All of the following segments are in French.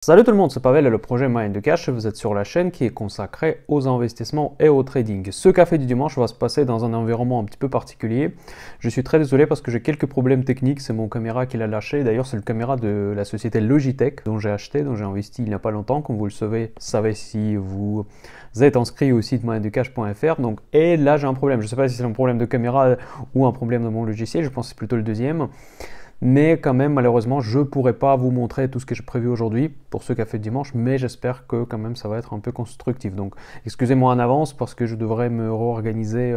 Salut tout le monde, c'est Pavel et le projet Mind the Cash. Vous êtes sur la chaîne qui est consacrée aux investissements et au trading. Ce café du dimanche va se passer dans un environnement un petit peu particulier. Je suis très désolé parce que j'ai quelques problèmes techniques. C'est mon caméra qui l'a lâché. D'ailleurs, c'est le caméra de la société Logitech dont j'ai acheté, dont j'ai investi il n'y a pas longtemps. Comme vous le savez si vous êtes inscrit au site mindthecash.fr. Et là, j'ai un problème. Je ne sais pas si c'est un problème de caméra ou un problème de mon logiciel. Je pense que c'est plutôt le deuxième. Mais quand même, malheureusement, je ne pourrai pas vous montrer tout ce que j'ai prévu aujourd'hui pour ce café de dimanche, mais j'espère que quand même ça va être un peu constructif. Donc, excusez-moi en avance parce que je devrais me réorganiser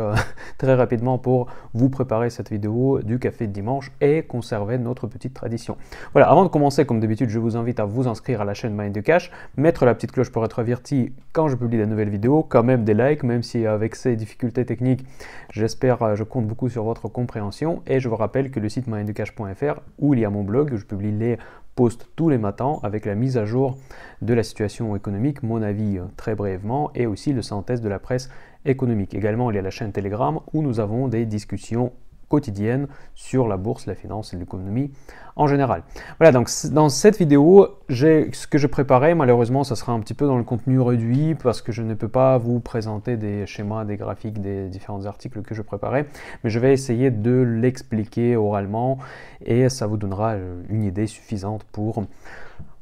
très rapidement pour vous préparer cette vidéo du café de dimanche et conserver notre petite tradition. Voilà, avant de commencer, comme d'habitude, je vous invite à vous inscrire à la chaîne Mind the Cash, mettre la petite cloche pour être averti quand je publie des nouvelles vidéos, quand même des likes, même si avec ces difficultés techniques, je compte beaucoup sur votre compréhension. Et je vous rappelle que le site mindthecash.fr où il y a mon blog, où je publie les posts tous les matins avec la mise à jour de la situation économique, mon avis très brièvement, et aussi le synthèse de la presse économique. Également, il y a la chaîne Telegram où nous avons des discussions quotidienne sur la bourse, la finance et l'économie en général. Voilà, donc dans cette vidéo, ce que je préparais, malheureusement, ça sera un petit peu dans le contenu réduit parce que je ne peux pas vous présenter des schémas, des graphiques, des différents articles que je préparais, mais je vais essayer de l'expliquer oralement et ça vous donnera une idée suffisante pour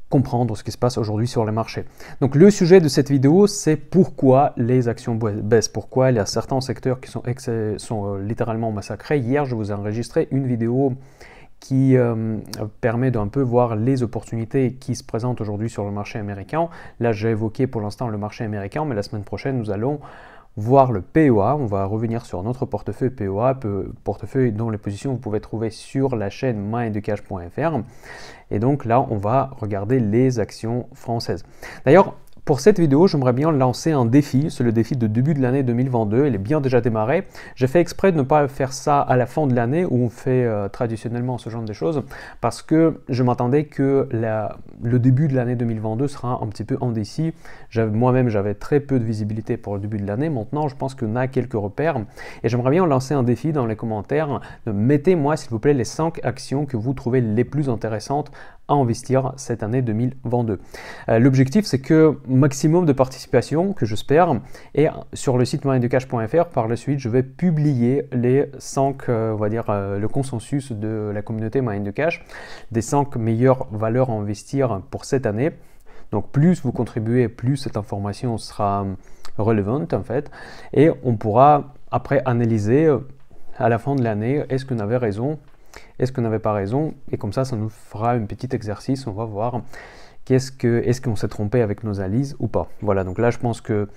comprendre ce qui se passe aujourd'hui sur les marchés. Donc le sujet de cette vidéo, c'est pourquoi les actions baissent, pourquoi il y a certains secteurs qui sont littéralement massacrés. Hier, je vous ai enregistré une vidéo qui permet d'un peu voir les opportunités qui se présentent aujourd'hui sur le marché américain. Là, j'ai évoqué pour l'instant le marché américain, mais la semaine prochaine, nous allons voir le PEA. On va revenir sur notre portefeuille PEA, portefeuille dont les positions vous pouvez trouver sur la chaîne mindthecash.fr. Et donc là, on va regarder les actions françaises. D'ailleurs, pour cette vidéo, j'aimerais bien lancer un défi. C'est le défi de début de l'année 2022. Il est bien déjà démarré. J'ai fait exprès de ne pas faire ça à la fin de l'année où on fait traditionnellement ce genre de choses parce que je m'attendais que le début de l'année 2022 sera un petit peu indécis. Moi-même, j'avais très peu de visibilité pour le début de l'année. Maintenant, je pense qu'on a quelques repères et j'aimerais bien lancer un défi dans les commentaires. Mettez-moi, s'il vous plaît, les 5 actions que vous trouvez les plus intéressantes à investir cette année 2022. L'objectif, c'est que maximum de participation, que j'espère, et sur le site mindthecash.fr, par la suite, je vais publier les 5, on va dire, le consensus de la communauté Mind the Cash, des 5 meilleures valeurs à investir pour cette année. Donc plus vous contribuez, plus cette information sera relevante en fait, et on pourra après analyser à la fin de l'année, est-ce qu'on avait raison, est-ce qu'on n'avait pas raison, et comme ça nous fera un petit exercice, on va voir est-ce qu'on s'est trompé avec nos analyses ou pas. Voilà, donc là je pense que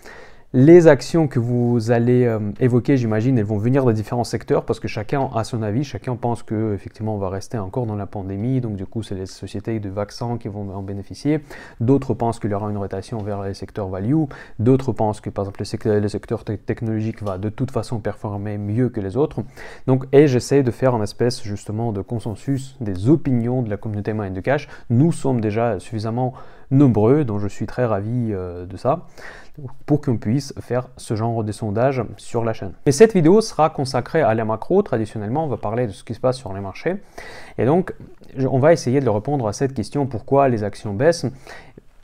les actions que vous allez évoquer, j'imagine, elles vont venir de différents secteurs parce que chacun a son avis, chacun pense qu'effectivement on va rester encore dans la pandémie, donc du coup c'est les sociétés de vaccins qui vont en bénéficier. D'autres pensent qu'il y aura une rotation vers les secteurs value, d'autres pensent que par exemple le secteur technologique va de toute façon performer mieux que les autres. Donc, et j'essaie de faire une espèce justement de consensus des opinions de la communauté Mind the Cash. Nous sommes déjà suffisamment nombreux, donc je suis très ravi de ça, pour qu'on puisse faire ce genre de sondage sur la chaîne. Et cette vidéo sera consacrée à la macro. Traditionnellement, on va parler de ce qui se passe sur les marchés. Et donc, on va essayer de répondre à cette question, pourquoi les actions baissent,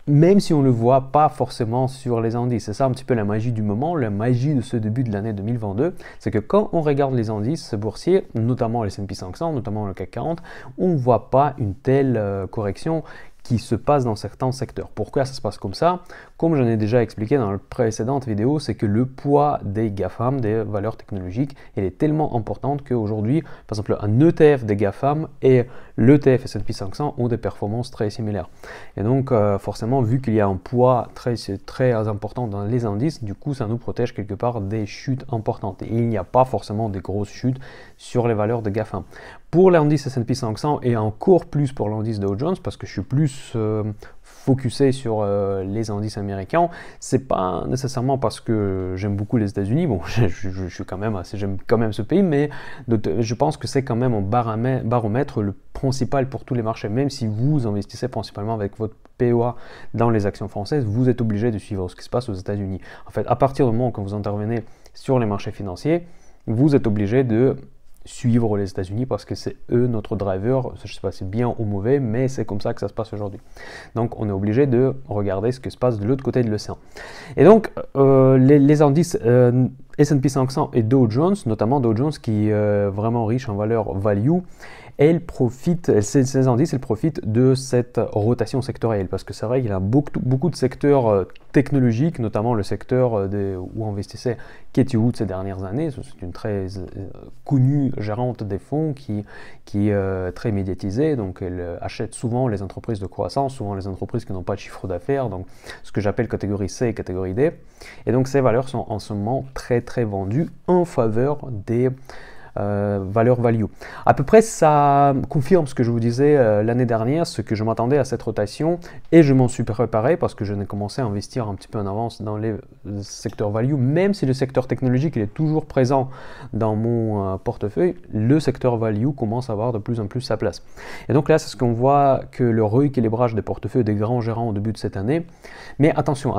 même si on ne le voit pas forcément sur les indices. C'est ça un petit peu la magie du moment, la magie de ce début de l'année 2022, c'est que quand on regarde les indices boursiers, notamment le S&P 500, notamment le CAC 40, on ne voit pas une telle correction qui se passe dans certains secteurs. Pourquoi ça se passe comme ça? Comme j'en ai déjà expliqué dans la précédente vidéo, c'est que le poids des GAFAM, des valeurs technologiques, il est tellement importante qu'aujourd'hui, par exemple, un ETF des GAFAM et l'ETF S&P 500 ont des performances très similaires. Et donc, forcément, vu qu'il y a un poids très important dans les indices, du coup, ça nous protège quelque part des chutes importantes. Et il n'y a pas forcément des grosses chutes sur les valeurs de GAFAM. Pour l'indice S&P 500 et encore plus pour l'indice Dow Jones, parce que je suis plus focusé sur les indices américains, c'est pas nécessairement parce que j'aime beaucoup les États-Unis, bon, je suis quand même j'aime quand même ce pays, mais je pense que c'est quand même un baromètre le principal pour tous les marchés, même si vous investissez principalement avec votre PEA dans les actions françaises, vous êtes obligé de suivre ce qui se passe aux États-Unis. En fait, à partir du moment où vous intervenez sur les marchés financiers, vous êtes obligé de suivre les États-Unis parce que c'est eux notre driver. Je ne sais pas si c'est bien ou mauvais, mais c'est comme ça que ça se passe aujourd'hui. Donc on est obligé de regarder ce qui se passe de l'autre côté de l'océan. Et donc les indices S&P 500 et Dow Jones, notamment Dow Jones qui est vraiment riche en valeur value, ces indices profitent de cette rotation sectorielle parce que c'est vrai qu'il y a beaucoup de secteurs technologiques, notamment le secteur où investissait Katie Wood ces dernières années. C'est une très connue gérante des fonds qui est très médiatisée, donc elle achète souvent les entreprises de croissance, souvent les entreprises qui n'ont pas de chiffre d'affaires, donc ce que j'appelle catégorie C et catégorie D. Et donc ces valeurs sont en ce moment très vendues en faveur des valeur value. À peu près, ça confirme ce que je vous disais l'année dernière, ce que je m'attendais à cette rotation, et je m'en suis préparé parce que je n'ai commencé à investir un petit peu en avance dans les secteurs value, même si le secteur technologique il est toujours présent dans mon portefeuille, le secteur value commence à avoir de plus en plus sa place. Et donc là, c'est ce qu'on voit que le rééquilibrage des portefeuilles des grands gérants au début de cette année. Mais attention,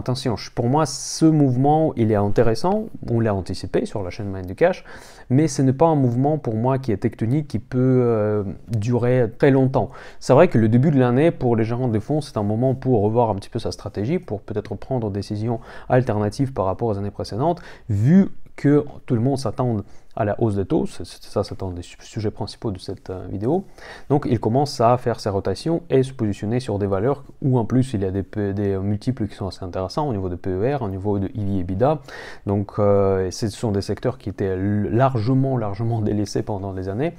pour moi, ce mouvement, il est intéressant, on l'a anticipé sur la chaîne Mind du Cash, mais ce n'est pas un mouvement pour moi qui est tectonique, qui peut durer très longtemps. C'est vrai que le début de l'année, pour les gérants des fonds, c'est un moment pour revoir un petit peu sa stratégie, pour peut-être prendre des décisions alternatives par rapport aux années précédentes, vu que tout le monde s'attend à la hausse des taux, c'est un des sujets principaux de cette vidéo. Donc il commence à faire ses rotations et se positionner sur des valeurs où en plus il y a des multiples qui sont assez intéressants au niveau de PER, au niveau de EV/EBITDA. Donc ce sont des secteurs qui étaient largement délaissés pendant des années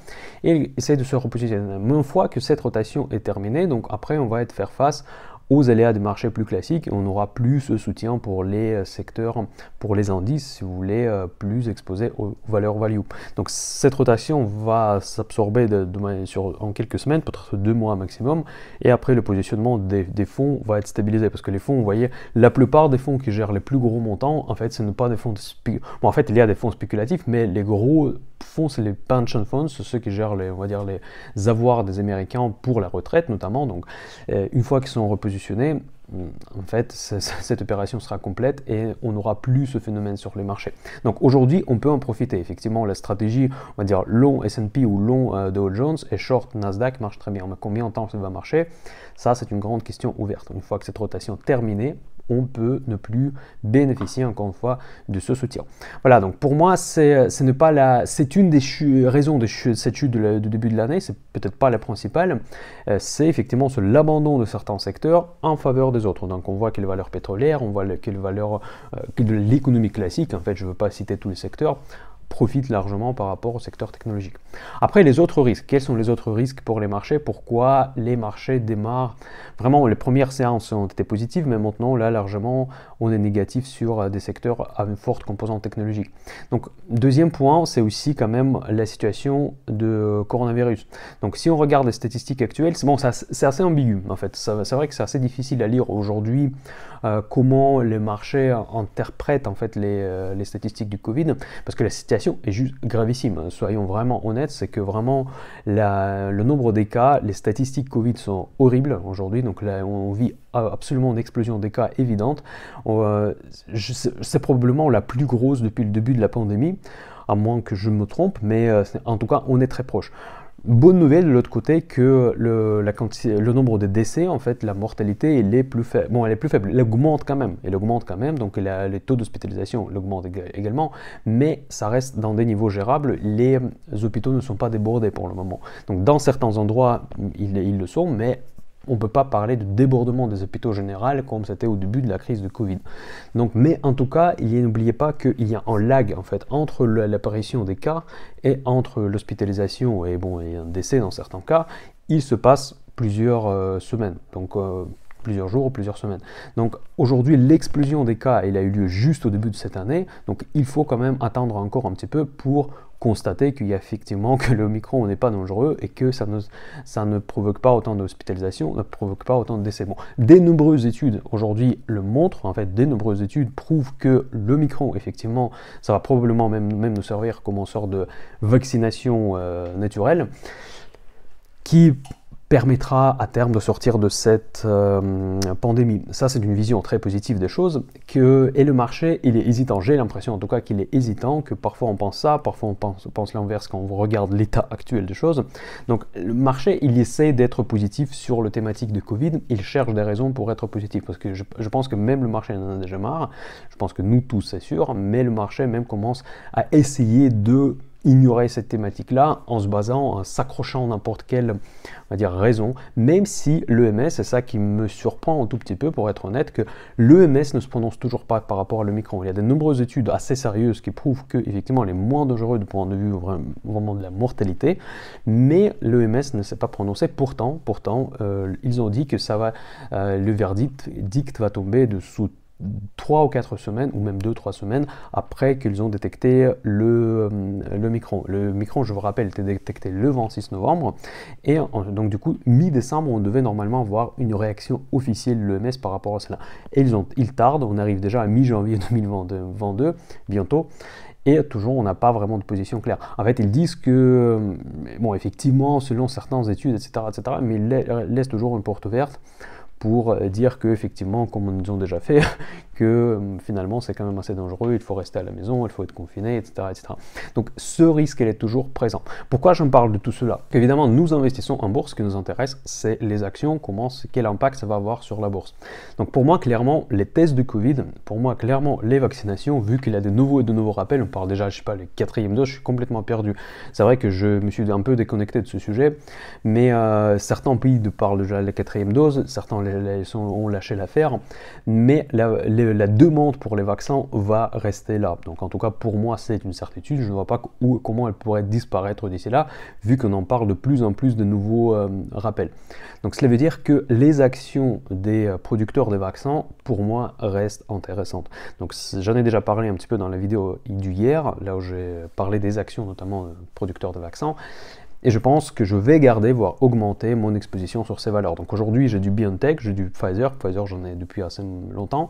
et il essaie de se repositionner. Mais une fois que cette rotation est terminée, donc après on va faire face aux aléas des marchés plus classiques, on n'aura plus ce soutien pour les secteurs, pour les indices, si vous voulez, plus exposés aux valeurs value. Donc cette rotation va s'absorber en quelques semaines, peut-être 2 mois maximum, et après le positionnement des fonds va être stabilisé, parce que les fonds, vous voyez, la plupart des fonds qui gèrent les plus gros montants, en fait, ce n'est pas des fonds bon, en fait, il y a des fonds spéculatifs, mais les gros fonds, c'est les pension funds, c'est ceux qui gèrent on va dire, les avoirs des Américains pour la retraite notamment. Donc une fois qu'ils sont repositionnés, en fait, cette opération sera complète et on n'aura plus ce phénomène sur les marchés. Donc aujourd'hui, on peut en profiter. Effectivement, la stratégie, on va dire long S&P ou long Dow Jones et short Nasdaq marche très bien. Mais combien de temps ça va marcher? Ça, c'est une grande question ouverte. Une fois que cette rotation est terminée, on peut ne plus bénéficier encore une fois de ce soutien. Voilà, donc pour moi, c'est une des raisons de cette chute du début de l'année, c'est peut-être pas la principale, c'est effectivement l'abandon de certains secteurs en faveur des autres. Donc on voit que les valeurs pétrolières, on voit que les valeurs de l'économie classique, en fait, je ne veux pas citer tous les secteurs, profitent largement par rapport au secteur technologique. Après, les autres risques. Quels sont les autres risques pour les marchés? Pourquoi les marchés démarrent? Vraiment, les premières séances ont été positives, mais maintenant, là, largement, on est négatif sur des secteurs à une forte composante technologique. Donc, deuxième point, c'est aussi quand même la situation de coronavirus. Donc, si on regarde les statistiques actuelles, c'est assez ambigu, en fait. C'est vrai que c'est assez difficile à lire aujourd'hui comment les marchés interprètent, en fait, les statistiques du Covid, parce que la situation est juste gravissime. Soyons vraiment honnêtes, c'est que vraiment le nombre des cas, les statistiques Covid sont horribles aujourd'hui. Donc là, on vit absolument une explosion des cas évidente. C'est probablement la plus grosse depuis le début de la pandémie, à moins que je me trompe, mais en tout cas, on est très proche. Bonne nouvelle de l'autre côté que le nombre de décès, en fait, la mortalité, elle est plus faible. Bon, elle est plus faible, elle augmente quand même, donc les taux d'hospitalisation l'augmentent également, mais ça reste dans des niveaux gérables. Les hôpitaux ne sont pas débordés pour le moment. Donc dans certains endroits, ils le sont, mais on ne peut pas parler de débordement des hôpitaux généraux comme c'était au début de la crise de Covid. Donc, mais en tout cas, n'oubliez pas qu'il y a un lag en fait entre l'apparition des cas et entre l'hospitalisation et un décès dans certains cas. Il se passe plusieurs semaines, donc plusieurs jours ou plusieurs semaines. Donc aujourd'hui, l'explosion des cas, elle a eu lieu juste au début de cette année, donc il faut quand même attendre encore un petit peu pour constater qu'il y a effectivement que le Omicron n'est pas dangereux et que ça ne provoque pas autant d'hospitalisation, ne provoque pas autant de décès. Bon, des nombreuses études aujourd'hui le montrent, en fait, des nombreuses études prouvent que le Omicron, effectivement, ça va probablement même nous servir comme une sorte de vaccination naturelle qui permettra à terme de sortir de cette pandémie. Ça, c'est une vision très positive des choses. Et le marché, il est hésitant. J'ai l'impression en tout cas qu'il est hésitant, que parfois on pense ça, parfois on pense l'inverse quand on regarde l'état actuel des choses. Donc le marché, il essaie d'être positif sur le thématique de Covid. Il cherche des raisons pour être positif. Parce que je pense que même le marché en a déjà marre. Je pense que nous tous, c'est sûr. Mais le marché même commence à essayer de ignorer cette thématique-là en se basant, en s'accrochant à n'importe quelle, on va dire, raison, même si l'EMS, c'est ça qui me surprend un tout petit peu, pour être honnête, que l'EMS ne se prononce toujours pas par rapport à l'Omicron. Il y a de nombreuses études assez sérieuses qui prouvent que, effectivement, elle est moins dangereuse du point de vue vraiment de la mortalité, mais l'EMS ne s'est pas prononcé. Pourtant, ils ont dit que ça va, le verdict va tomber dessous 3 ou 4 semaines, ou même 2-3 semaines après qu'ils ont détecté le Micron. Le Micron, je vous rappelle, était détecté le 26 novembre, et donc du coup, mi-décembre, on devait normalement avoir une réaction officielle de l'OMS par rapport à cela. Et ils tardent, on arrive déjà à mi-janvier 2022, bientôt, et toujours, on n'a pas vraiment de position claire. En fait, ils disent que, bon, effectivement, selon certaines études, etc., mais ils laissent toujours une porte ouverte pour dire que, effectivement, comme ils ont déjà fait, que finalement c'est quand même assez dangereux, il faut rester à la maison, il faut être confiné, etc., etc. Donc ce risque, il est toujours présent. Pourquoi je me parle de tout cela? Évidemment, nous investissons en bourse, ce qui nous intéresse, c'est les actions, quel impact ça va avoir sur la bourse. Donc pour moi, clairement, les tests de Covid, pour moi, clairement, les vaccinations, vu qu'il y a de nouveaux rappels, on parle déjà, je sais pas, les 4e doses, je suis complètement perdu. C'est vrai que je me suis un peu déconnecté de ce sujet, mais certains pays parlent déjà de la 4e dose, certains ont lâché l'affaire, mais la demande pour les vaccins va rester là. Donc en tout cas pour moi c'est une certitude, je ne vois pas comment elle pourrait disparaître d'ici là, vu qu'on en parle de plus en plus de nouveaux rappels. Donc cela veut dire que les actions des producteurs de vaccins, pour moi, restent intéressantes. Donc j'en ai déjà parlé un petit peu dans la vidéo d'hier, là où j'ai parlé des actions notamment producteurs de vaccins. Et je pense que je vais garder, voire augmenter mon exposition sur ces valeurs. Donc aujourd'hui, j'ai du BioNTech, j'ai du Pfizer. Pfizer, j'en ai depuis assez longtemps.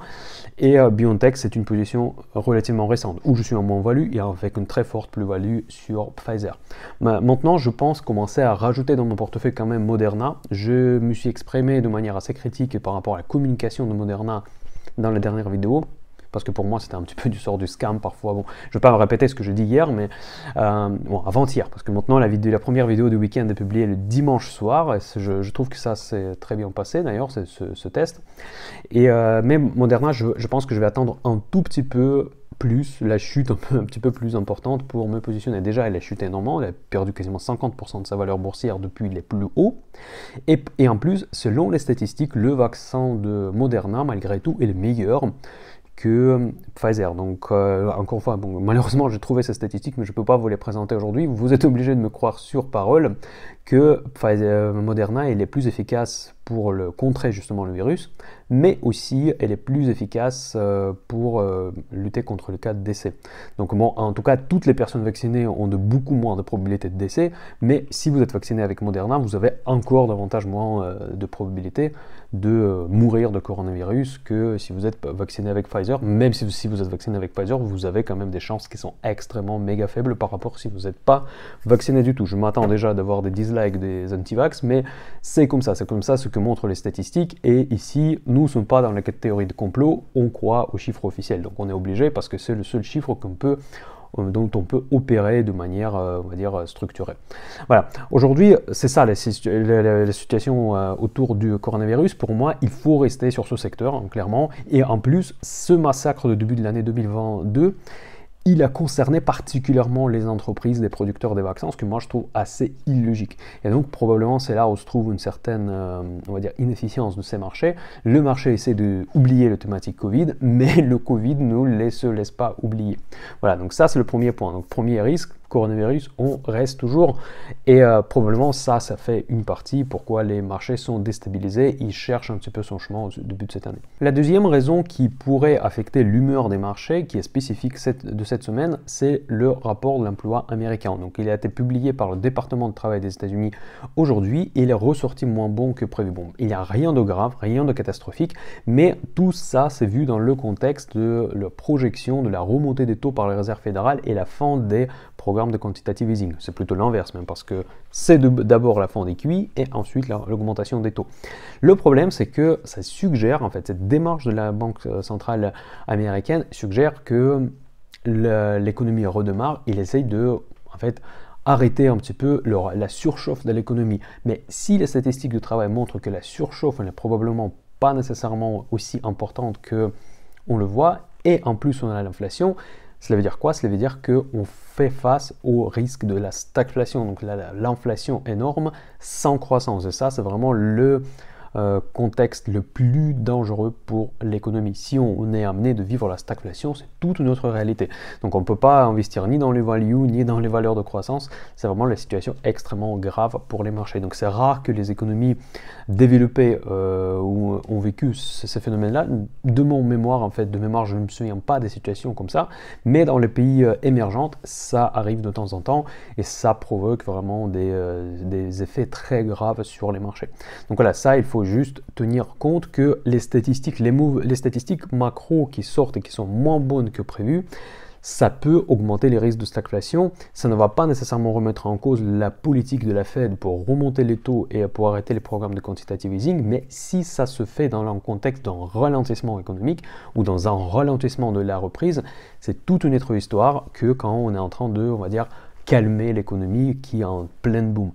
Et BioNTech, c'est une position relativement récente, où je suis en moins-value et avec une très forte plus-value sur Pfizer. Maintenant, je pense commencer à rajouter dans mon portefeuille quand même Moderna. Je me suis exprimé de manière assez critique par rapport à la communication de Moderna dans la dernière vidéo, parce que pour moi c'était un petit peu du sort du scam parfois. Bon, je ne vais pas me répéter ce que j'ai dit hier, mais bon, avant-hier, parce que maintenant la première vidéo du week-end est publiée le dimanche soir, et je trouve que ça s'est très bien passé d'ailleurs, ce test. Et même Moderna, je pense que je vais attendre un tout petit peu plus, la chute un petit peu plus importante pour me positionner. Déjà, elle a chuté énormément, elle a perdu quasiment 50% de sa valeur boursière depuis les plus hauts. Et en plus, selon les statistiques, le vaccin de Moderna, malgré tout, est le meilleur que Pfizer. Donc encore une fois, bon, malheureusement j'ai trouvé ces statistiques, mais je ne peux pas vous les présenter aujourd'hui. Vous êtes obligé de me croire sur parole que Moderna elle est plus efficace pour contrer justement le virus, mais aussi elle est plus efficace pour lutter contre le cas de décès. Donc bon, en tout cas, toutes les personnes vaccinées ont beaucoup moins de probabilité de décès, mais si vous êtes vacciné avec Moderna, vous avez encore davantage moins de probabilité de mourir de coronavirus que si vous êtes vacciné avec Pfizer. Même si vous êtes vacciné avec Pfizer, vous avez quand même des chances qui sont extrêmement méga faibles par rapport si vous n'êtes pas vacciné du tout. Je m'attends déjà d'avoir des dislikes des anti-vax, mais c'est comme ça ce que montrent les statistiques. Et ici, nous ne sommes pas dans la théorie de complot, on croit aux chiffres officiels. Donc on est obligé parce que c'est le seul chiffre dont on peut opérer de manière, on va dire, structurée. Voilà, aujourd'hui, c'est ça la situation autour du coronavirus. Pour moi, il faut rester sur ce secteur, hein, clairement. Et en plus, ce massacre de début de l'année 2022, il a concerné particulièrement les entreprises, des producteurs des vaccins, ce que moi je trouve assez illogique. Et donc probablement c'est là où se trouve une certaine, on va dire, inefficience de ces marchés. Le marché essaie d'oublier la thématique Covid, mais le Covid ne se laisse pas oublier. Voilà, donc ça c'est le premier point. Donc premier risque, coronavirus, on reste toujours. Et probablement ça fait une partie pourquoi les marchés sont déstabilisés. Ils cherchent un petit peu son chemin au début de cette année. La deuxième raison qui pourrait affecter l'humeur des marchés, qui est spécifique de cette semaine, c'est le rapport de l'emploi américain. Donc il a été publié par le département de travail des États-Unis aujourd'hui et il est ressorti moins bon que prévu. Bon, il n'y a rien de grave, rien de catastrophique, mais tout ça c'est vu dans le contexte de la projection de la remontée des taux par les réserves fédérales et la fin des programme de quantitative easing. C'est plutôt l'inverse même, parce que c'est d'abord la fin des QE et ensuite l'augmentation des taux. Le problème, c'est que ça suggère, en fait, cette démarche de la Banque centrale américaine suggère que l'économie redémarre. Il essaye de, en fait, arrêter un petit peu la surchauffe de l'économie. Mais si les statistiques du travail montrent que la surchauffe n'est probablement pas nécessairement aussi importante que on le voit, et en plus on a l'inflation, cela veut dire quoi? Cela veut dire qu'on fait face au risque de la stagflation, donc l'inflation énorme sans croissance. Et ça, c'est vraiment le contexte le plus dangereux pour l'économie. Si on est amené de vivre la stagflation, c'est toute une autre réalité. Donc on ne peut pas investir ni dans les values, ni dans les valeurs de croissance. C'est vraiment la situation extrêmement grave pour les marchés. Donc c'est rare que les économies développées ont vécu ces phénomènes-là. De mon mémoire, en fait, de mémoire, je ne me souviens pas des situations comme ça, mais dans les pays émergents, ça arrive de temps en temps et ça provoque vraiment des effets très graves sur les marchés. Donc voilà, ça, il faut juste tenir compte que les statistiques macro qui sortent et qui sont moins bonnes que prévu, ça peut augmenter les risques de stagflation. Ça ne va pas nécessairement remettre en cause la politique de la Fed pour remonter les taux et pour arrêter les programmes de quantitative easing, mais si ça se fait dans un contexte d'un ralentissement économique ou dans un ralentissement de la reprise, c'est toute une autre histoire que quand on est en train de, on va dire, calmer l'économie qui est en pleine boom.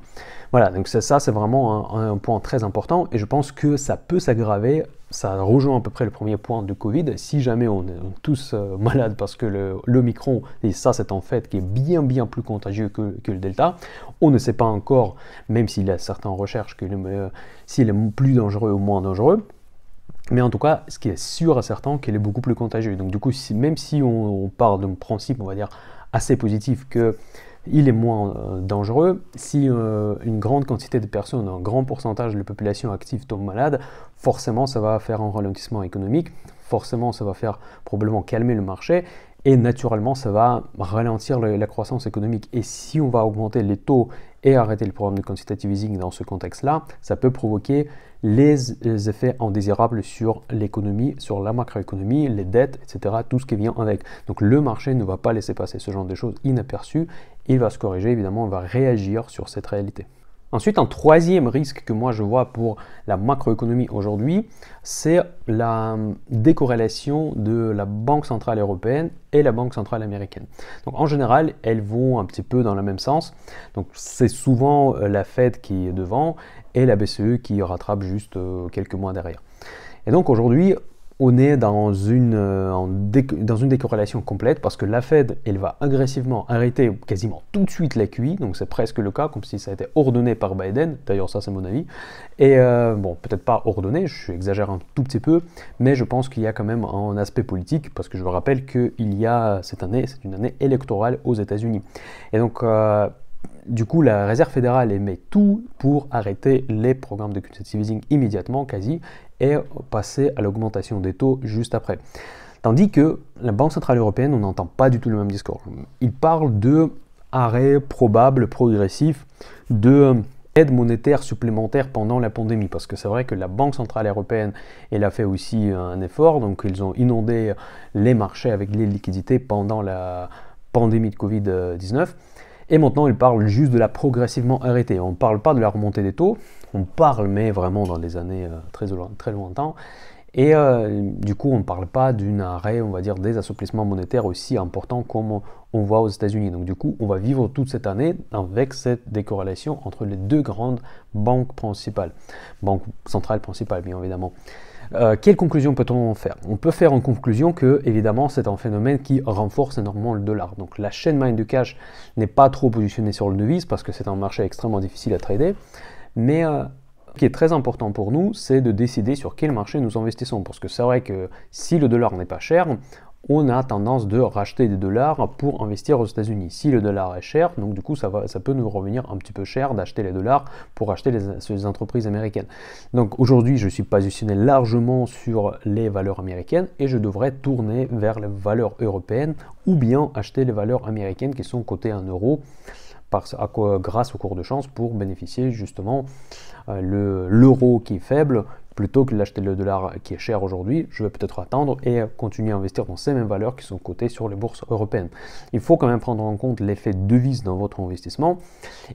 Voilà, donc ça c'est vraiment un point très important et je pense que ça peut s'aggraver. Ça rejoint à peu près le premier point de Covid. Si jamais on est tous malades parce que l'Omicron, et ça c'est en fait qui est bien plus contagieux que le Delta, on ne sait pas encore, même s'il y a certaines recherches, s'il est plus dangereux ou moins dangereux. Mais en tout cas, ce qui est sûr et certain, qu'il est beaucoup plus contagieux. Donc du coup, même si on part d'un principe, on va dire, assez positif que il est moins dangereux, si une grande quantité de personnes, un grand pourcentage de la population active tombe malade, forcément ça va faire un ralentissement économique, forcément ça va faire probablement calmer le marché, et naturellement ça va ralentir la croissance économique. Et si on va augmenter les taux et arrêter le programme de quantitative easing dans ce contexte-là, ça peut provoquer les effets indésirables sur l'économie, sur la macroéconomie, les dettes, etc., tout ce qui vient avec. Donc le marché ne va pas laisser passer ce genre de choses inaperçues, il va se corriger, évidemment, il va réagir sur cette réalité. Ensuite, un troisième risque que moi je vois pour la macroéconomie aujourd'hui, c'est la décorrélation de la Banque centrale européenne et la Banque centrale américaine. Donc en général, elles vont un petit peu dans le même sens. Donc c'est souvent la Fed qui est devant et la BCE qui rattrape juste quelques mois derrière. Et donc aujourd'hui, on est dans une décorrélation complète parce que la Fed, elle va agressivement arrêter quasiment tout de suite la QE, donc c'est presque le cas, comme si ça a été ordonné par Biden, d'ailleurs ça c'est mon avis, et bon, peut-être pas ordonné, je exagère un tout petit peu, mais je pense qu'il y a quand même un aspect politique, parce que je vous rappelle qu'il y a cette année, c'est une année électorale aux États-Unis. Et donc, du coup, la Réserve fédérale émet tout pour arrêter les programmes de quantitative easing immédiatement, quasi, et passer à l'augmentation des taux juste après. Tandis que la Banque centrale européenne, on n'entend pas du tout le même discours. Il parle de arrêt probable, progressif, de aide monétaire supplémentaire pendant la pandémie, parce que c'est vrai que la Banque centrale européenne, elle a fait aussi un effort, donc ils ont inondé les marchés avec les liquidités pendant la pandémie de Covid-19. Et maintenant, il parle juste de la progressivement arrêter. On ne parle pas de la remontée des taux, on parle, mais vraiment dans des années très lointains. Et du coup, on ne parle pas d'un arrêt, on va dire, des assouplissements monétaires aussi importants comme on voit aux États-Unis. Donc du coup, on va vivre toute cette année avec cette décorrélation entre les deux grandes banques principales. Banques centrales principales, bien évidemment. Quelle conclusion peut-on faire? On peut faire une conclusion que, évidemment, c'est un phénomène qui renforce énormément le dollar. Donc la chaîne Mind the Cash n'est pas trop positionnée sur le devise parce que c'est un marché extrêmement difficile à trader. Mais ce qui est très important pour nous, c'est de décider sur quel marché nous investissons. Parce que c'est vrai que si le dollar n'est pas cher, on a tendance de racheter des dollars pour investir aux États-Unis. Si le dollar est cher, donc du coup ça peut nous revenir un petit peu cher d'acheter les dollars pour acheter les entreprises américaines. Donc aujourd'hui je suis positionné largement sur les valeurs américaines et je devrais tourner vers les valeurs européennes ou bien acheter les valeurs américaines qui sont cotées en euros grâce au cours de chance pour bénéficier justement l'euro qui est faible plutôt que d'acheter le dollar qui est cher aujourd'hui, je vais peut-être attendre et continuer à investir dans ces mêmes valeurs qui sont cotées sur les bourses européennes. Il faut quand même prendre en compte l'effet devise dans votre investissement,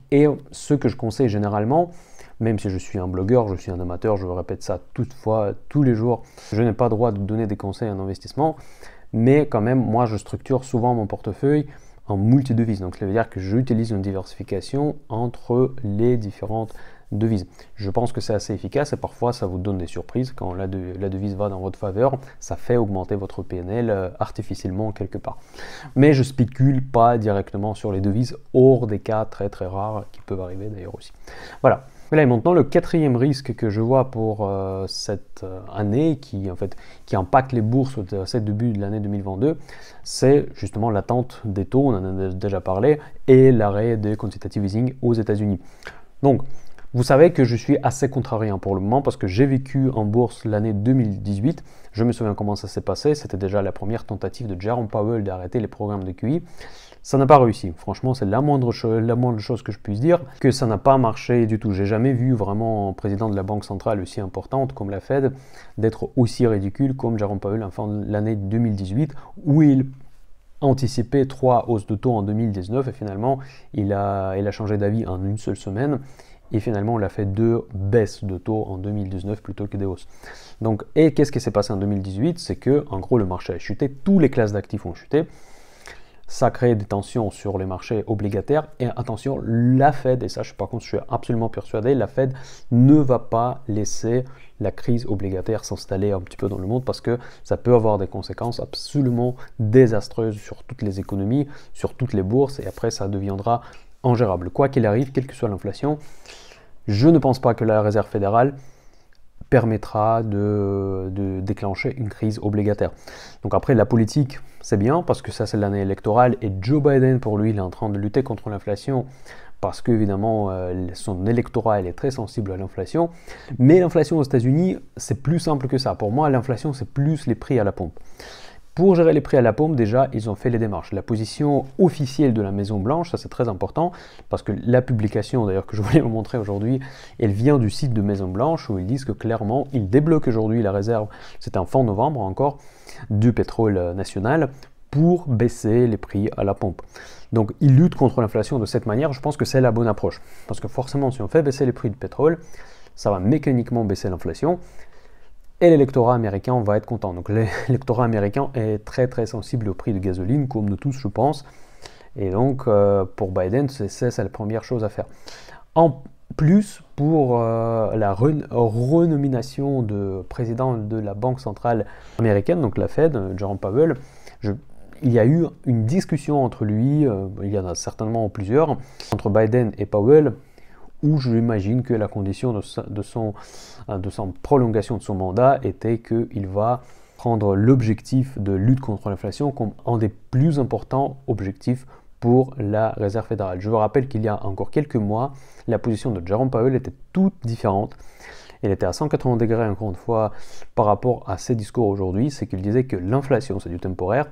et ce que je conseille généralement, même si je suis un blogueur, je suis un amateur, je répète ça toutefois tous les jours, je n'ai pas le droit de donner des conseils en investissement, mais quand même, moi, je structure souvent mon portefeuille en multidevises. Donc, ça veut dire que j'utilise une diversification entre les différentes devises. Je pense que c'est assez efficace et parfois, ça vous donne des surprises. Quand la devise va dans votre faveur, ça fait augmenter votre PNL artificiellement quelque part. Mais je spécule pas directement sur les devises, hors des cas très très rares qui peuvent arriver d'ailleurs aussi. Voilà. Et là, maintenant, le quatrième risque que je vois pour cette année qui impacte les bourses de ce début de l'année 2022, c'est justement l'attente des taux, on en a déjà parlé, et l'arrêt des quantitative easing aux États-Unis. Donc, vous savez que je suis assez contrariant pour le moment parce que j'ai vécu en bourse l'année 2018. Je me souviens comment ça s'est passé. C'était déjà la première tentative de Jerome Powell d'arrêter les programmes de QE. Ça n'a pas réussi. Franchement, c'est la moindre chose que je puisse dire, que ça n'a pas marché du tout. J'ai jamais vu vraiment un président de la Banque centrale aussi importante comme la Fed d'être aussi ridicule comme Jerome Powell en fin de l'année 2018, où il anticipait 3 hausses de taux en 2019 et finalement, il a changé d'avis en une seule semaine. Et finalement, on a fait 2 baisses de taux en 2019 plutôt que des hausses. Donc, et qu'est-ce qui s'est passé en 2018? C'est que, en gros, le marché a chuté, toutes les classes d'actifs ont chuté. Ça crée des tensions sur les marchés obligataires. Et attention, la Fed, et ça, par contre, je suis absolument persuadé, la Fed ne va pas laisser la crise obligataire s'installer un petit peu dans le monde parce que ça peut avoir des conséquences absolument désastreuses sur toutes les économies, sur toutes les bourses, et après, ça deviendra ingérable. Quoi qu'il arrive, quelle que soit l'inflation, je ne pense pas que la Réserve fédérale permettra de déclencher une crise obligataire. Donc après, la politique, c'est bien parce que ça, c'est l'année électorale et Joe Biden, pour lui, il est en train de lutter contre l'inflation parce qu'évidemment, son électorat il est très sensible à l'inflation. Mais l'inflation aux États-Unis, c'est plus simple que ça. Pour moi, l'inflation, c'est plus les prix à la pompe. Pour gérer les prix à la pompe, déjà, ils ont fait les démarches. La position officielle de la Maison-Blanche, ça c'est très important, parce que la publication, d'ailleurs, que je voulais vous montrer aujourd'hui, elle vient du site de Maison-Blanche, où ils disent que clairement, ils débloquent aujourd'hui la réserve, c'était en fin novembre encore, du pétrole national, pour baisser les prix à la pompe. Donc, ils luttent contre l'inflation de cette manière, je pense que c'est la bonne approche. Parce que forcément, si on fait baisser les prix du pétrole, ça va mécaniquement baisser l'inflation, et l'électorat américain va être content. Donc l'électorat américain est très très sensible au prix de gasoline, comme nous tous je pense. Et donc pour Biden, c'est la première chose à faire. En plus, pour la renomination de président de la Banque centrale américaine, donc la Fed, Jerome Powell, il y a eu une discussion entre lui, il y en a certainement plusieurs, entre Biden et Powell, où j'imagine que la condition de son prolongation de son mandat était qu'il va prendre l'objectif de lutte contre l'inflation comme un des plus importants objectifs pour la Réserve fédérale. Je vous rappelle qu'il y a encore quelques mois, la position de Jerome Powell était toute différente. Elle était à 180 degrés, encore une fois, par rapport à ses discours aujourd'hui. C'est qu'il disait que l'inflation, c'est du temporaire.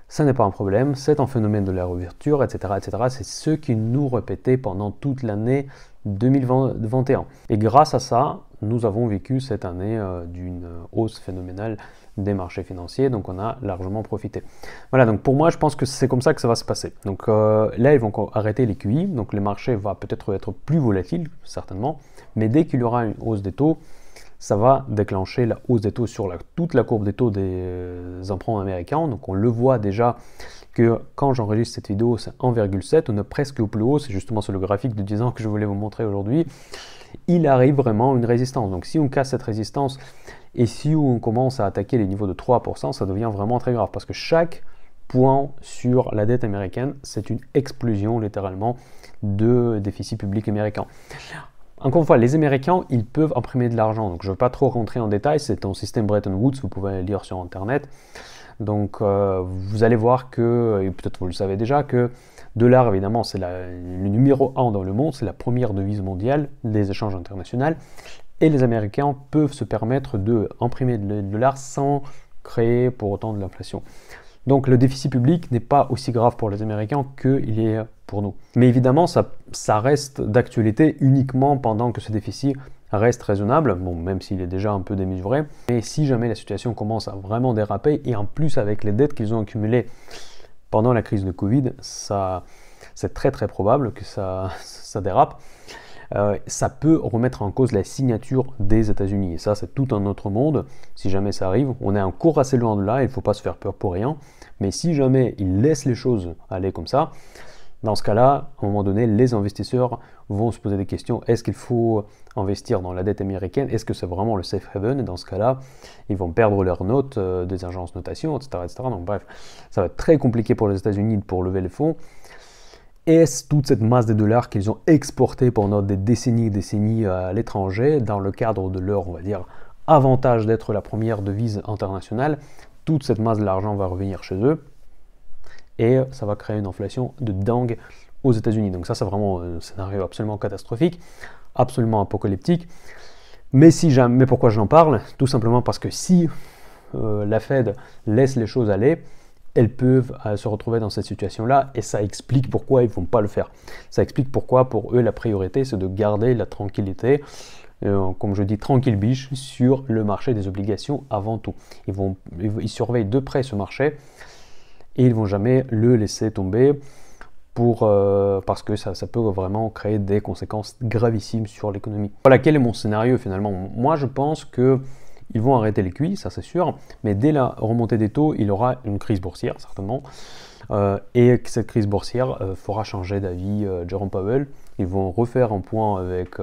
Ça n'est pas un problème, c'est un phénomène de la réouverture, etc. etc. C'est ce qu'il nous répétait pendant toute l'année 2021. Et grâce à ça, nous avons vécu cette année d'une hausse phénoménale des marchés financiers, donc on a largement profité. Voilà, donc pour moi, je pense que c'est comme ça que ça va se passer. Donc là, ils vont arrêter les QI, donc le marché va peut-être être plus volatile, certainement, mais dès qu'il y aura une hausse des taux, ça va déclencher la hausse des taux sur toute la courbe des taux des emprunts américains. Donc on le voit déjà que quand j'enregistre cette vidéo, c'est 1,7, on est presque au plus haut, c'est justement sur le graphique de 10 ans que je voulais vous montrer aujourd'hui. Il arrive vraiment une résistance. Donc si on casse cette résistance et si on commence à attaquer les niveaux de 3%, ça devient vraiment très grave parce que chaque point sur la dette américaine, c'est une explosion littéralement de déficit public américain. Encore une fois, les Américains, ils peuvent imprimer de l'argent. Donc, je ne veux pas trop rentrer en détail. C'est un système Bretton Woods, vous pouvez le lire sur Internet. Donc, vous allez voir que, et peut-être vous le savez déjà, que dollar, évidemment, c'est le numéro 1 dans le monde. C'est la première devise mondiale des échanges internationaux. Et les Américains peuvent se permettre d'imprimer de dollars sans créer pour autant de l'inflation. Donc le déficit public n'est pas aussi grave pour les Américains qu'il est pour nous. Mais évidemment, ça reste d'actualité uniquement pendant que ce déficit reste raisonnable, bon, même s'il est déjà un peu démesuré. Mais si jamais la situation commence à vraiment déraper, et en plus avec les dettes qu'ils ont accumulées pendant la crise de Covid, c'est très très probable que ça dérape. Ça peut remettre en cause la signature des États-Unis. Et ça, c'est tout un autre monde. Si jamais ça arrive, on est encore assez loin de là, il ne faut pas se faire peur pour rien. Mais si jamais ils laissent les choses aller comme ça, dans ce cas-là, à un moment donné, les investisseurs vont se poser des questions. Est-ce qu'il faut investir dans la dette américaine? Est-ce que c'est vraiment le safe haven? Et dans ce cas-là, ils vont perdre leurs notes des agences notation, etc., etc. Donc bref, ça va être très compliqué pour les États-Unis pour lever les fonds. Est-ce toute cette masse de dollars qu'ils ont exportés pendant des décennies à l'étranger, dans le cadre de leur, on va dire, avantage d'être la première devise internationale, toute cette masse de l'argent va revenir chez eux et ça va créer une inflation de dingue aux États-Unis. Donc ça, c'est vraiment un scénario absolument catastrophique, absolument apocalyptique. Mais pourquoi j'en parle? Tout simplement parce que si la Fed laisse les choses aller, elles peuvent se retrouver dans cette situation-là et ça explique pourquoi ils ne vont pas le faire. Ça explique pourquoi pour eux la priorité c'est de garder la tranquillité, comme je dis tranquille biche, sur le marché des obligations avant tout. Ils surveillent de près ce marché et ils ne vont jamais le laisser tomber parce que ça peut vraiment créer des conséquences gravissimes sur l'économie. Voilà, quel est mon scénario finalement? Moi je pense que ils vont arrêter les QE, ça c'est sûr, mais dès la remontée des taux, il y aura une crise boursière, certainement. Et cette crise boursière fera changer d'avis Jerome Powell. Ils vont refaire un point avec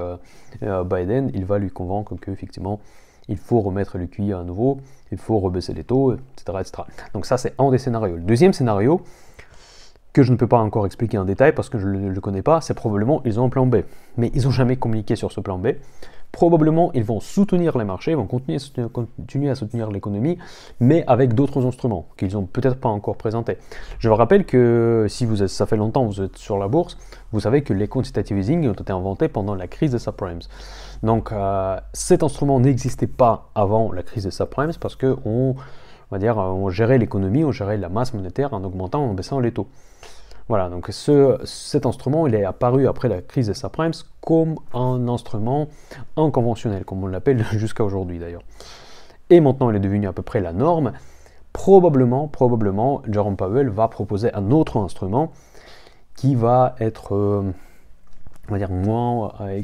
Biden. Il va lui convaincre qu'effectivement, il faut remettre le QE à nouveau, il faut rebaisser les taux, etc., etc. Donc ça, c'est un des scénarios. Le deuxième scénario, que je ne peux pas encore expliquer en détail parce que je ne le connais pas, c'est probablement ils ont un plan B. Mais ils n'ont jamais communiqué sur ce plan B. Probablement, ils vont soutenir les marchés, vont continuer à soutenir l'économie, mais avec d'autres instruments qu'ils n'ont peut-être pas encore présentés. Je vous rappelle que si ça fait longtemps que vous êtes sur la bourse, vous savez que les quantitative easing ont été inventés pendant la crise des subprimes. Donc cet instrument n'existait pas avant la crise des subprimes parce qu'on gérait l'économie, on gérait la masse monétaire en augmentant, en baissant les taux. Voilà, donc cet instrument, il est apparu après la crise des subprimes comme un instrument inconventionnel, comme on l'appelle jusqu'à aujourd'hui d'ailleurs. Et maintenant, il est devenu à peu près la norme. Probablement, Jerome Powell va proposer un autre instrument qui va être,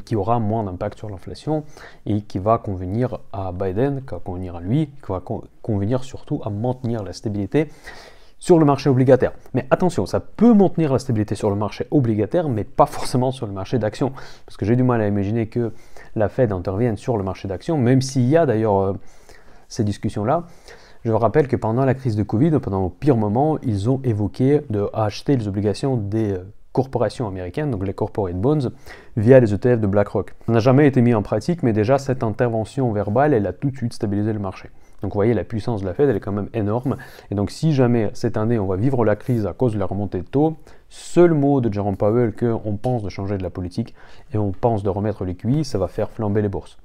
qui aura moins d'impact sur l'inflation et qui va convenir à Biden, qui va convenir à lui, qui va convenir surtout à maintenir la stabilité sur le marché obligataire. Mais attention, ça peut maintenir la stabilité sur le marché obligataire, mais pas forcément sur le marché d'actions. Parce que j'ai du mal à imaginer que la Fed intervienne sur le marché d'actions, même s'il y a d'ailleurs ces discussions-là. Je vous rappelle que pendant la crise de Covid, pendant le pire moment, ils ont évoqué d'acheter les obligations des corporations américaines, donc les corporate bonds, via les ETF de BlackRock. Ça n'a jamais été mis en pratique, mais déjà cette intervention verbale, elle a tout de suite stabilisé le marché. Donc vous voyez, la puissance de la Fed, elle est quand même énorme. Et donc si jamais cette année, on va vivre la crise à cause de la remontée de taux, seul mot de Jerome Powell qu'on pense de changer de la politique et on pense de remettre les QE, ça va faire flamber les bourses.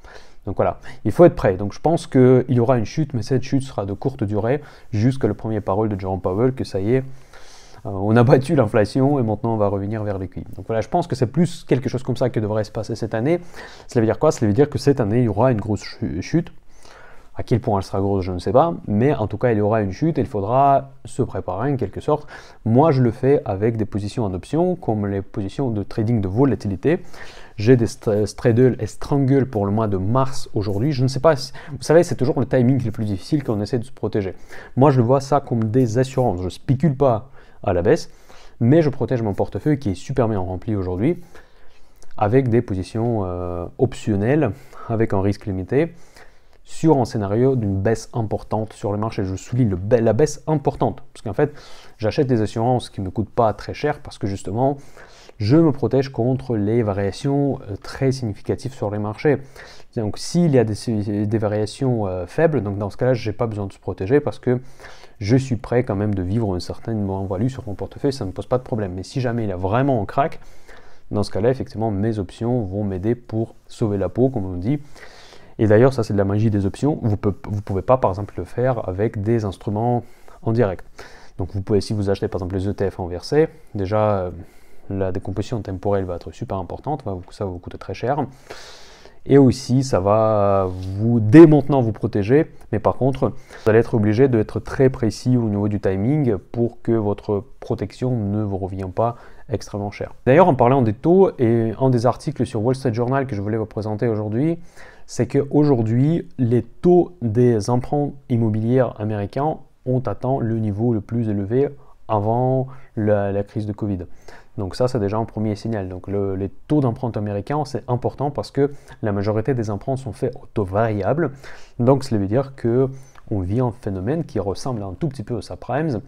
Donc voilà, il faut être prêt. Donc je pense qu'il y aura une chute, mais cette chute sera de courte durée, jusqu'à le premier parole de Jerome Powell que ça y est, on a battu l'inflation et maintenant on va revenir vers les QE. Donc voilà, je pense que c'est plus quelque chose comme ça qui devrait se passer cette année. Cela veut dire quoi? Cela veut dire que cette année, il y aura une grosse chute. À quel point elle sera grosse, je ne sais pas, mais en tout cas, il y aura une chute et il faudra se préparer en quelque sorte. Moi, je le fais avec des positions en option, comme les positions de trading de volatilité. J'ai des straddle et strangle pour le mois de mars aujourd'hui. Je ne sais pas, vous savez, c'est toujours le timing le plus difficile quand on essaie de se protéger. Moi, je le vois ça comme des assurances. Je ne spécule pas à la baisse, mais je protège mon portefeuille qui est super bien rempli aujourd'hui avec des positions optionnelles, avec un risque limité, sur un scénario d'une baisse importante sur le marché. Je souligne la baisse importante, parce qu'en fait, j'achète des assurances qui ne me coûtent pas très cher, parce que justement, je me protège contre les variations très significatives sur les marchés. Donc s'il y a des variations faibles, donc dans ce cas-là, je n'ai pas besoin de se protéger, parce que je suis prêt quand même de vivre une certaine moins-value sur mon portefeuille, ça ne me pose pas de problème. Mais si jamais il y a vraiment un crack, dans ce cas-là, effectivement, mes options vont m'aider pour sauver la peau, comme on dit. Et d'ailleurs, ça c'est de la magie des options. Vous ne pouvez pas, par exemple, le faire avec des instruments en direct. Donc vous pouvez, si vous achetez par exemple les ETF inversés, déjà la décomposition temporelle va être super importante, ça va vous coûter très cher. Et aussi, ça va dès maintenant vous protéger, mais par contre, vous allez être obligé d'être très précis au niveau du timing pour que votre protection ne vous revienne pas extrêmement cher. D'ailleurs, en parlant des taux, et un des articles sur Wall Street Journal que je voulais vous présenter aujourd'hui, c'est qu'aujourd'hui, les taux des emprunts immobiliers américains ont atteint le niveau le plus élevé avant la crise de Covid. Donc ça, c'est déjà un premier signal. Donc les taux d'emprunt américains, c'est important parce que la majorité des emprunts sont faits au taux variable. Donc cela veut dire qu'on vit un phénomène qui ressemble un tout petit peu aux subprimes,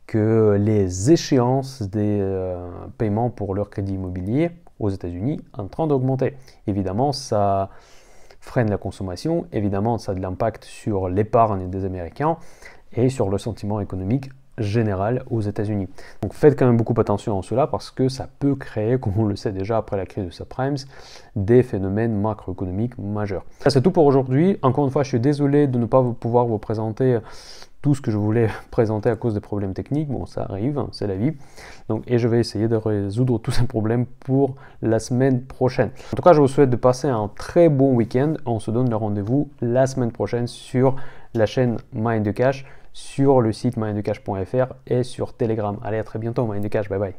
que les échéances des paiements pour leur crédit immobilier aux États-Unis sont en train d'augmenter. Évidemment, ça freine la consommation, évidemment, ça a de l'impact sur l'épargne des Américains et sur le sentiment économique général aux États-Unis. Donc faites quand même beaucoup attention à cela parce que ça peut créer, comme on le sait déjà après la crise de subprimes, des phénomènes macroéconomiques majeurs. C'est tout pour aujourd'hui. Encore une fois, je suis désolé de ne pas pouvoir vous présenter tout ce que je voulais présenter à cause des problèmes techniques. Bon, ça arrive, c'est la vie. Donc, et je vais essayer de résoudre tous ces problèmes pour la semaine prochaine. En tout cas, je vous souhaite de passer un très bon week-end. On se donne le rendez-vous la semaine prochaine sur la chaîne Mind the Cash, sur le site mindthecash.fr et sur Telegram. Allez, à très bientôt, Mind the Cash. Bye bye.